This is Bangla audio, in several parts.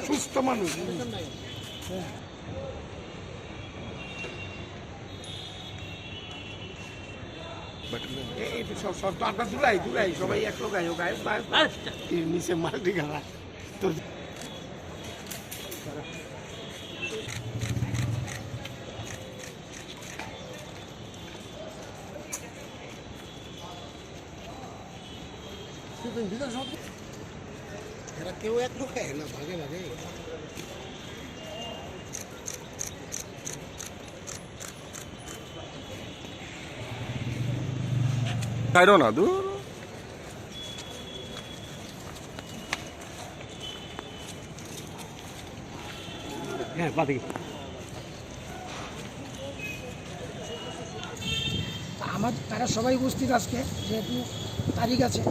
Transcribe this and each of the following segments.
সুস্থ মানুষ। সব তো আমরা দূরাই সবাই এক লোক নিচে মাল্টি খেলা তো এরা কেউ এক লোক খায় না, ভাগে ভাগে খাইরো না দূর। হ্যাঁ বাদ আমার তারা সবাই উপস্থিত আজকে, যেহেতু তারিখ আছে,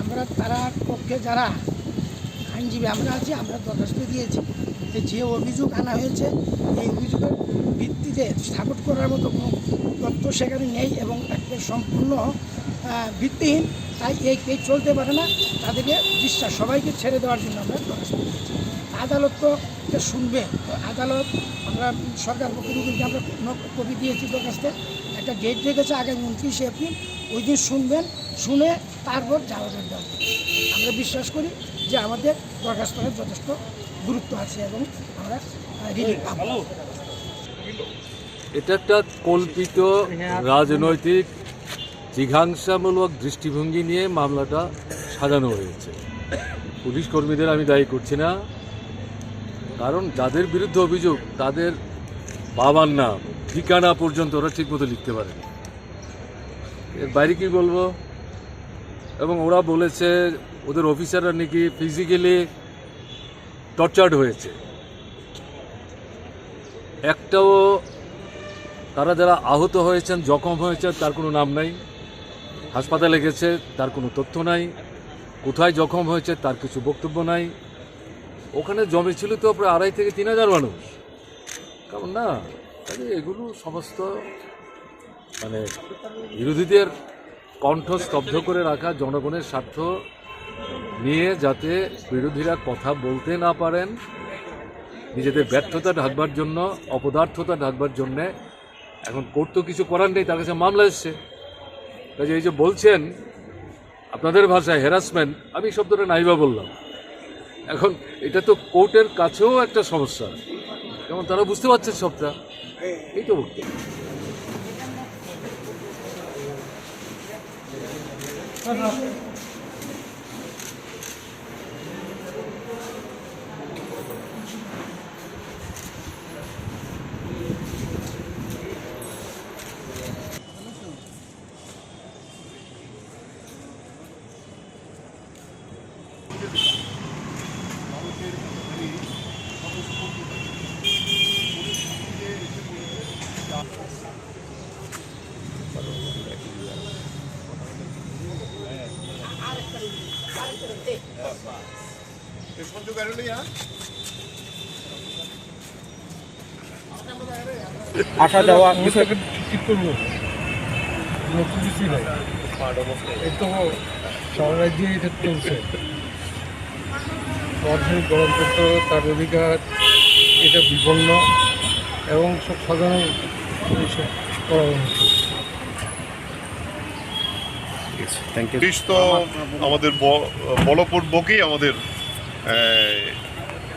আমরা তারা পক্ষে যারা আইনজীবী আমরা আছি, আমরা দরখাস্ত দিয়েছি যে অভিযোগ আনা হয়েছে এই অভিযোগের ভিত্তিতে সাপোর্ট করার মতো কোনো তথ্য সেখানে নেই এবং একটা সম্পূর্ণ ভিত্তিহীন, তাই এই কেস চলতে পারে না, তাদেরকে বিশ্বাস সবাইকে ছেড়ে দেওয়ার জন্য আমরা দরখাস্ত দিয়েছি। আদালত তো এটা শুনবে, তো আদালত আমরা সরকার পক্ষের উকিলকে আমরা কপি দিয়েছি দরখাস্তে, একটা ডেট রেখেছে আগামী 29শে এপ্রিল, ওই দিন শুনবেন, শুনে তারপর জানাবেন দেওয়া। আমরা বিশ্বাস করি যে আমাদের দরখাস্তটা যথেষ্ট গুরুত্ব আছে এবং আমরা রিলিফ পাবো। এটা একটা কল্পিত রাজনৈতিক জিঘাংসামূলক দৃষ্টিভঙ্গি নিয়ে মামলাটা সাজানো হয়েছে। পুলিশ কর্মীদের আমি দায়ী করছি না, কারণ যাদের বিরুদ্ধে অভিযোগ তাদের বাবার নাম ঠিকানা পর্যন্ত ওরা ঠিকমতো লিখতে পারে, এর বাইরে কী বলবো। এবং ওরা বলেছে ওদের অফিসাররা নাকি ফিজিক্যালি টর্চার্ড হয়েছে। একটাও তারা যারা আহত হয়েছেন, জখম হয়েছেন, তার কোনো নাম নাই, হাসপাতালে গেছে তার কোনো তথ্য নাই, কোথায় জখম হয়েছে তার কিছু বক্তব্য নাই। ওখানে জমেছিল তো প্রায় 2,500 থেকে 3,000 মানুষ, কেমন না? তাহলে এগুলো সমস্ত মানে বিরোধীদের কণ্ঠ স্তব্ধ করে রাখা, জনগণের স্বার্থ নিয়ে যাতে বিরোধীরা কথা বলতে না পারেন, নিজেদের ব্যর্থতা ঢাকবার জন্য, অপদার্থতা ঢাকবার জন্যে। এখন কোর্ট তো কিছু করার নেই, তার কাছে মামলা এসছে। কাজে এই যে বলছেন আপনাদের ভাষায় হ্যারাসমেন্ট, আমি শব্দটা নাইবা বললাম। এখন এটা তো কোর্টের কাছেও একটা সমস্যা, যেমন তারা বুঝতে পারছেন সবটা, এই তো বক্তব্য। আশা দেওয়া ঠিক করবো কিছুই নাই, এই তো সারা রাজ্যে এটা চলছে। সরাসরি গরম করতে তার অধিকার, এটা বিপন্ন এবং সব সাধারণ এইসব করা হচ্ছে। পুলিশ তো আমাদের বলপূর্বকই আমাদের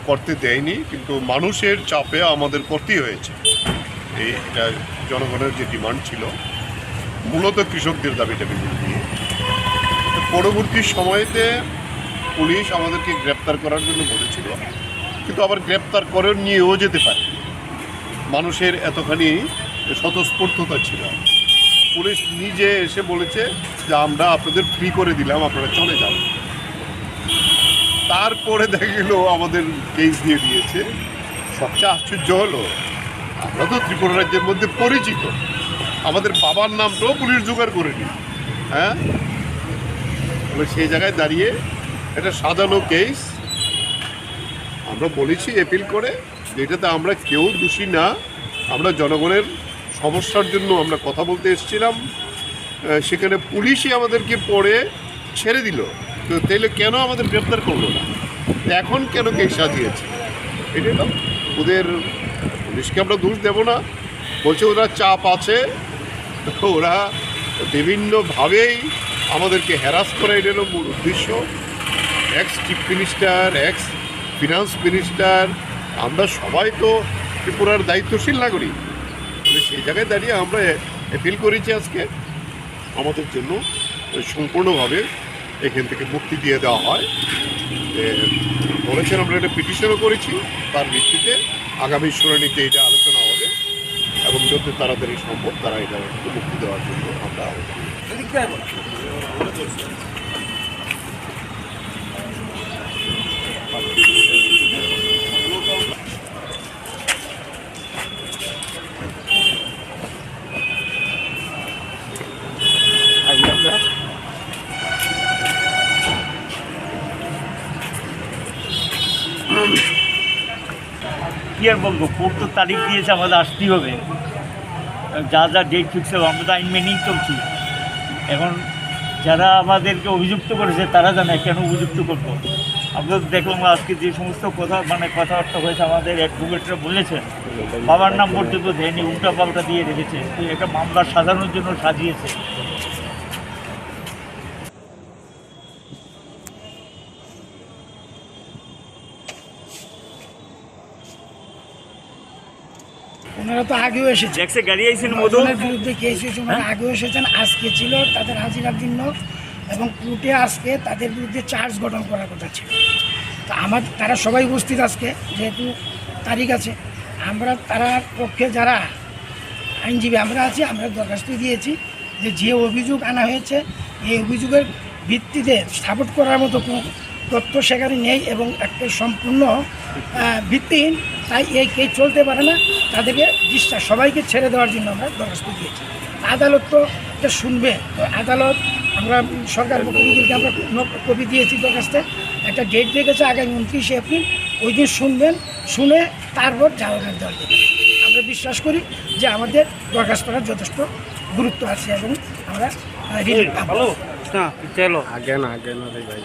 করতে দেয়নি, কিন্তু মানুষের চাপে আমাদের করতেই হয়েছে। এটা জনগণের যে ডিমান্ড ছিল, মূলত কৃষকদের দাবিটাকে নিয়ে। পরবর্তী সময়তে পুলিশ আমাদেরকে গ্রেপ্তার করার জন্য বলেছিল, কিন্তু আবার গ্রেপ্তার করে নিয়েও যেতে পারে। মানুষের এতখানি স্বতঃস্ফূর্ততা ছিল। পুলিশ নিজে এসে বলেছে যে আমরা আপনাদের ফ্রি করে দিলাম, আপনারা চলে যান। তারপরে দেখা গেল আমাদের কেস দিয়ে দিয়েছে। সবচেয়ে আশ্চর্য হলো, আমরা তো ত্রিপুরা রাজ্যের মধ্যে পরিচিত, আমাদের বাবার নামটাও পুলিশ জোগাড় করেনি। হ্যাঁ, সেই জায়গায় দাঁড়িয়ে এটা সাজানো কেস। আমরা বলেছি অ্যাপিল করে, যেটাতে আমরা কেউ দোষী না, আমরা জনগণের সমস্যার জন্য আমরা কথা বলতে এসেছিলাম। সেখানে পুলিশই আমাদেরকে পরে ছেড়ে দিল, তো তাইলে কেন আমাদের গ্রেপ্তার করলো না? এখন কেন কেস সাজিয়েছে? এটা না, ওদের পুলিশকে আমরা দোষ দেব না, বলছে ওরা চাপ আছে, ওরা বিভিন্নভাবেই আমাদেরকে হ্যারাস করা, এটা হলো মূল উদ্দেশ্য। X chief minister, x finance minister, আমরা সবাই তো ত্রিপুরার দায়িত্বশীল নাগরিক। সেই জায়গায় দাঁড়িয়ে আমরা অ্যাপিল করেছি আজকে আমাদের জন্য সম্পূর্ণভাবে এখান থেকে মুক্তি দিয়ে দেওয়া হয়। বলেছেন আমরা একটা পিটিশনও করেছি, তার ভিত্তিতে আগামী শুনানিতে এটা আলোচনা হবে এবং যত তাড়াতাড়ি সম্ভব তারা এটা মুক্তি দেওয়ার জন্য আমরা কি আর বলবো, কোর্ট তো তারিখ দিয়েছে, আমাদের আসতেই হবে। যা যা ডেট ফিক্স হবে, আমরা তো আইন মেনেই চলছি। এখন যারা আমাদেরকে অভিযুক্ত করেছে তারা জানে কেন অভিযুক্ত করবো। আমরা তো দেখলাম আজকে যে সমস্ত কথাবার্তা হয়েছে, আমাদের অ্যাডভোকেটরা বলেছেন বাবার নাম পর্যন্ত দেয়নি, উল্টা পাল্টা দিয়ে রেখেছে, তো একটা মামলা সাজানোর জন্য সাজিয়েছে। ওনারা তো আগেও এসেছে, জ্যাক্সে গাড়ি আইছেন ওনার বিরুদ্ধে কেস হয়েছে, ওনারা আগেও এসেছেন, আজকে ছিল তাদের হাজিরার দিন এবং কোর্টে আজকে তাদের বিরুদ্ধে চার্জ গঠন করার কথা ছিল। তো তারা সবাই উপস্থিত আজকে, যেহেতু তারিখ আছে। আমরা তারা পক্ষে যারা আইনজীবী আমরা আছি, আমরা দরখাস্ত দিয়েছি যে অভিযোগ আনা হয়েছে এই অভিযোগের ভিত্তিতে সাপোর্ট করার মতো কোনো তথ্য সেখানে নেই এবং একটা সম্পূর্ণ ভিত্তিহীন, তাই এই কেস চলতে পারে না, তাদেরকে সবাইকে ছেড়ে দেওয়ার জন্য আমরা দরখাস্ত দিয়েছি। আদালত তো এটা শুনবে, তো আদালত আমরা সরকার পক্ষকে আমরা কপি দিয়েছি দরখাস্তে, একটা ডেট রেখেছে আগামী 29 এপ্রিল, ওই দিন শুনবেন, শুনে তারপর জামিন দেওয়া যাবে। আমরা বিশ্বাস করি যে আমাদের দরখাস্তটা যথেষ্ট গুরুত্ব আছে এবং আমরা রিলিফ পাবো। চলো আগে না রে ভাই।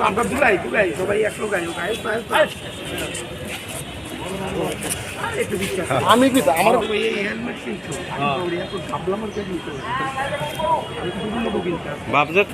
আমরা দুলাই সবাই এক লোক আমি কি আমার বাবজাত